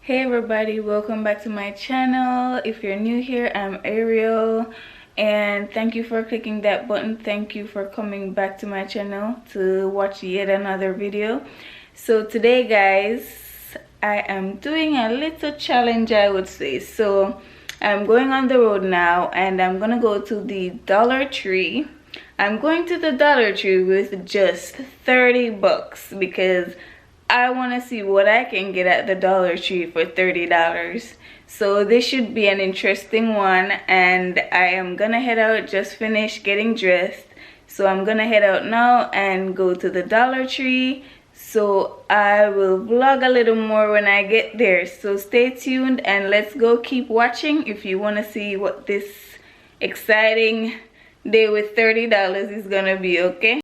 Hey everybody, welcome back to my channel. If you're new here, I'm Ariel and thank you for clicking that button. Thank you for coming back to my channel to watch yet another video. So today guys, I am doing a little challenge, I would say. So I'm going on the road now and I'm gonna go to the Dollar Tree. I'm going to the Dollar Tree with just 30 bucks because I want to see what I can get at the Dollar Tree for $30. So this should be an interesting one, and I am gonna head out. Just finished getting dressed, so I'm gonna head out now and go to the Dollar Tree. So I will vlog a little more when I get there, so stay tuned and let's go. Keep watching if you want to see what this exciting day with $30 is gonna be, okay?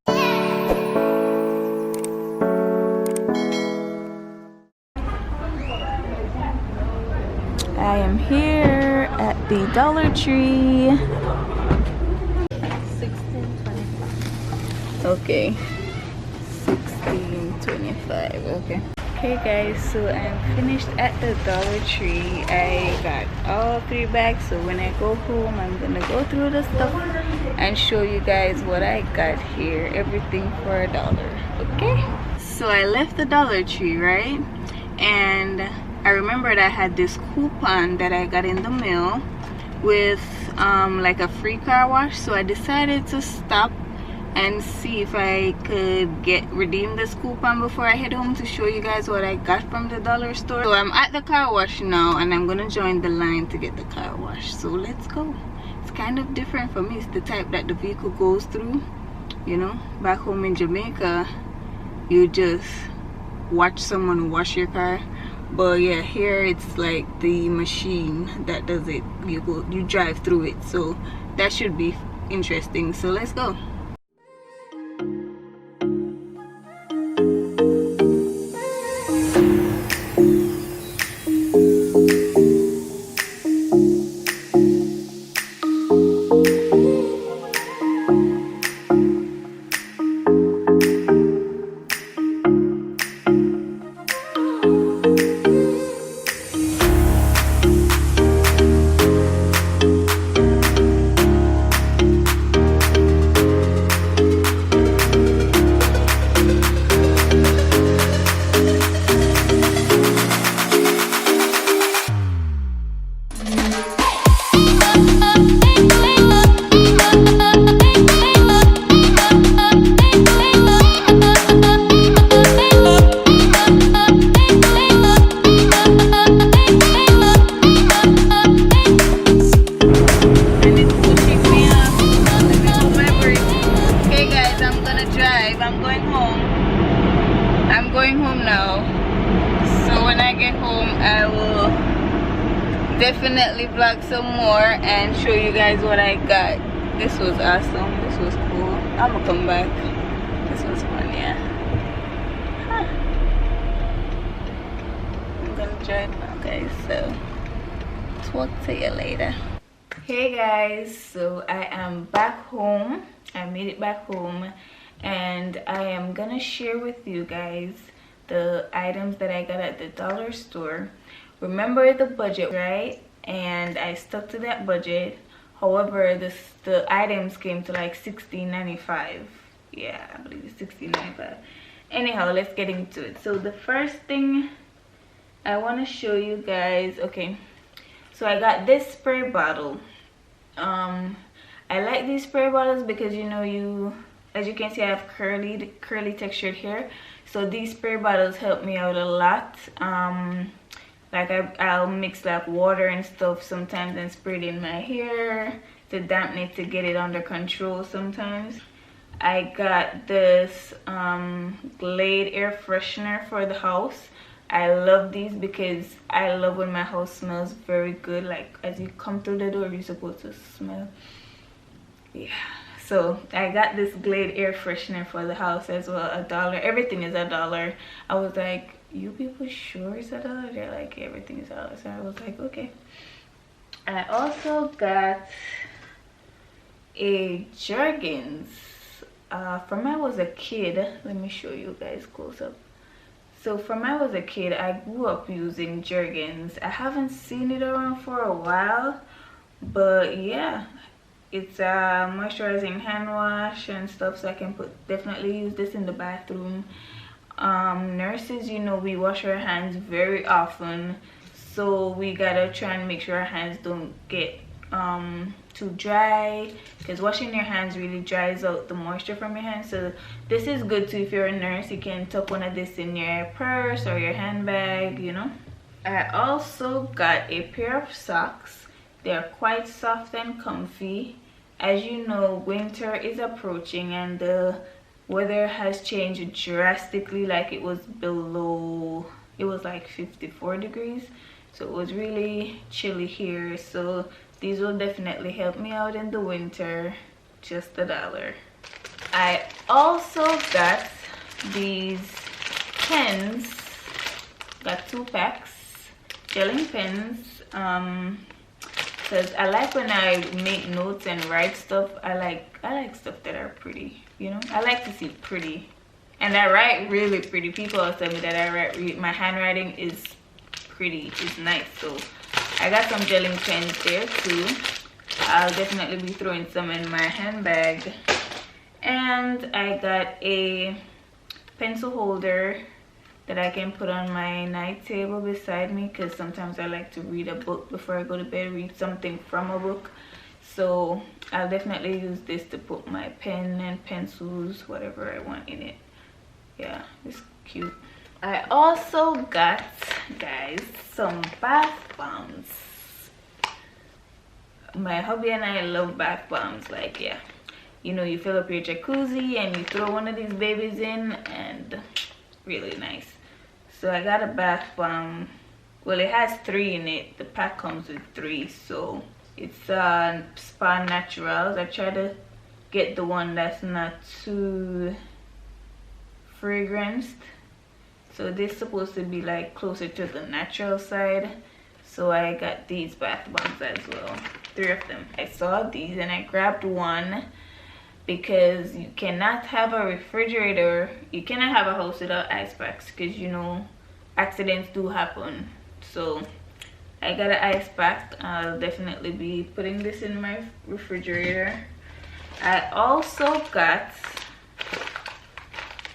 I am here at the Dollar Tree. Okay, 16.25. Okay. Okay guys, so I'm finished at the Dollar Tree. I got all 3 bags, so when I go home I'm gonna go through the stuff and show you guys what I got here. Everything for $1. Okay, so I left the Dollar Tree, right? And I remembered I had this coupon that I got in the mail with like a free car wash, so I decided to stop and see if I could redeem this coupon before I head home to show you guys what I got from the dollar store. So I'm at the car wash now and I'm gonna join the line to get the car wash, so let's go. It's kind of different for me. It's the type that the vehicle goes through, you know. Back home in Jamaica you just watch someone wash your car, but yeah, here it's like the machine that does it. You drive through it, so that should be interesting. So let's go. I'm going home now, so when I get home I will definitely vlog some more and show you guys what I got. This was awesome. This was cool. I'm gonna come back. This was fun, yeah. I'm gonna drive now guys, so talk to you later. Hey guys, so I am back home. I made it back home and I am gonna share with you guys the items that I got at the dollar store. Remember the budget, right? And I stuck to that budget. However, the items came to like $16.95. Yeah, I believe it's $16.95. Anyhow, let's get into it. So the first thing I want to show you guys, okay, so I got this spray bottle. I like these spray bottles because, you know, as you can see, I have curly textured hair, so these spray bottles help me out a lot. Like I'll mix like water and stuff sometimes and spray it in my hair to dampen it, to get it under control sometimes. I got this Glade air freshener for the house. I love these because I love when my house smells very good. Like as you come through the door, you're supposed to smell. Yeah, so I got this Glade air freshener for the house as well. $1. Everything is $1. I was like, you people sure it's $1? They're like, everything is $1. So I was like, okay. I also got a Jergens from when I was a kid. Let me show you guys close up. So from I was a kid, I grew up using Jergens. I haven't seen it around for a while, but yeah, it's a moisturizing hand wash and stuff, so I can definitely use this in the bathroom. Nurses, you know, we wash our hands very often, so we gotta try and make sure our hands don't get too dry, because washing your hands really dries out the moisture from your hands. So this is good too. If you're a nurse, you can tuck one of this in your purse or your handbag, you know. I also got a pair of socks. They're quite soft and comfy. As you know, winter is approaching and the weather has changed drastically. Like it was like 54 degrees, so it was really chilly here. So these will definitely help me out in the winter. Just $1. I also got these pens. Got 2 packs, gelling pens. Because I like when I make notes and write stuff. I like stuff that are pretty, you know. I like to see pretty, and I write really pretty. People always tell me that I write my handwriting is pretty, it's nice. So I got some gelling pens there too. I'll definitely be throwing some in my handbag. And I got a pencil holder that I can put on my night table beside me, because sometimes I like to read a book before I go to bed, read something from a book. So I'll definitely use this to put my pen and pencils, whatever I want in it. Yeah, it's cute. I also got, guys, some bath bombs. My hubby and I love bath bombs. Like, yeah, you know, you fill up your jacuzzi and you throw one of these babies in, and really nice. So I got a bath bomb. Well, it has 3 in it. The pack comes with 3. So it's Spa Naturals. I try to get the one that's not too fragranced. So this is supposed to be like closer to the natural side. So I got these bath bombs as well. 3 of them. I saw these and I grabbed one, because you cannot have a refrigerator, you cannot have a house without ice packs, because you know accidents do happen. So I got an ice pack. I'll definitely be putting this in my refrigerator. I also got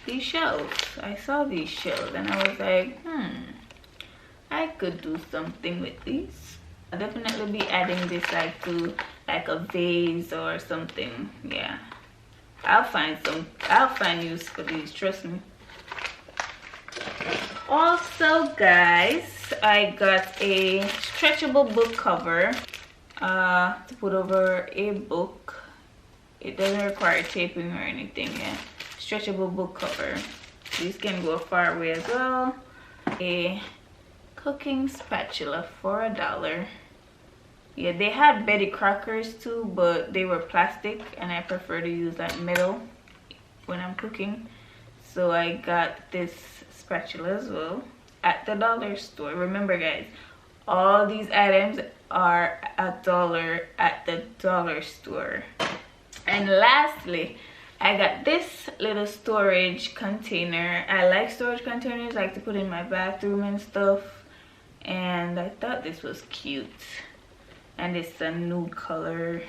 these shells. I saw these shells and I was like, I could do something with these. I'll definitely be adding this like to like a vase or something. Yeah, I'll find use for these, trust me. Also, guys, I got a stretchable book cover to put over a book. It doesn't require taping or anything. Yeah, stretchable book cover. These can go far away as well. A cooking spatula for $1. Yeah, they had Betty Crockers too, but they were plastic and I prefer to use that metal when I'm cooking. So I got this spatula as well at the dollar store. Remember, guys, all these items are $1 at the dollar store. And lastly, I got this little storage container. I like storage containers, like to put in my bathroom and stuff, and I thought this was cute. And it's a nude color.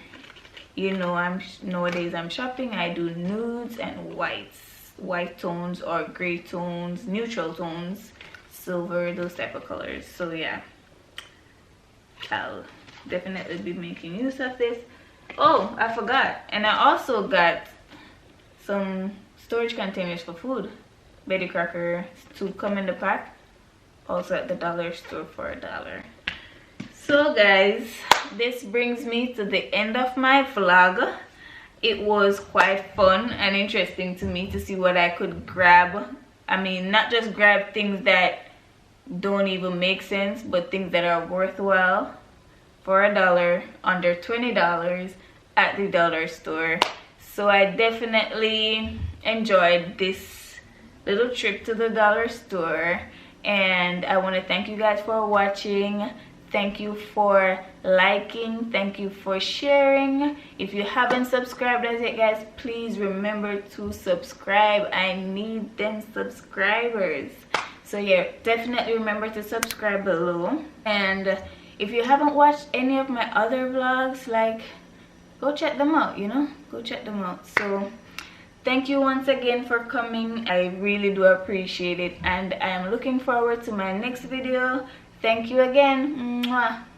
You know, nowadays I'm shopping, I do nudes and white tones or gray tones, neutral tones, silver, those type of colors. So yeah, I'll definitely be making use of this. Oh, I forgot, and I also got some storage containers for food. Betty Crocker to come in the pack, also at the dollar store for $1. So guys, this brings me to the end of my vlog. It was quite fun and interesting to me to see what I could grab. I mean, not just grab things that don't even make sense, but things that are worthwhile for $1, under $20 at the dollar store. So I definitely enjoyed this little trip to the dollar store, and I want to thank you guys for watching. Thank you for liking, thank you for sharing. If you haven't subscribed as yet, guys, please remember to subscribe. I need them subscribers. So yeah, definitely remember to subscribe below. And if you haven't watched any of my other vlogs, like, go check them out, you know, go check them out. So thank you once again for coming. I really do appreciate it, and I am looking forward to my next video. Thank you again. Mwah.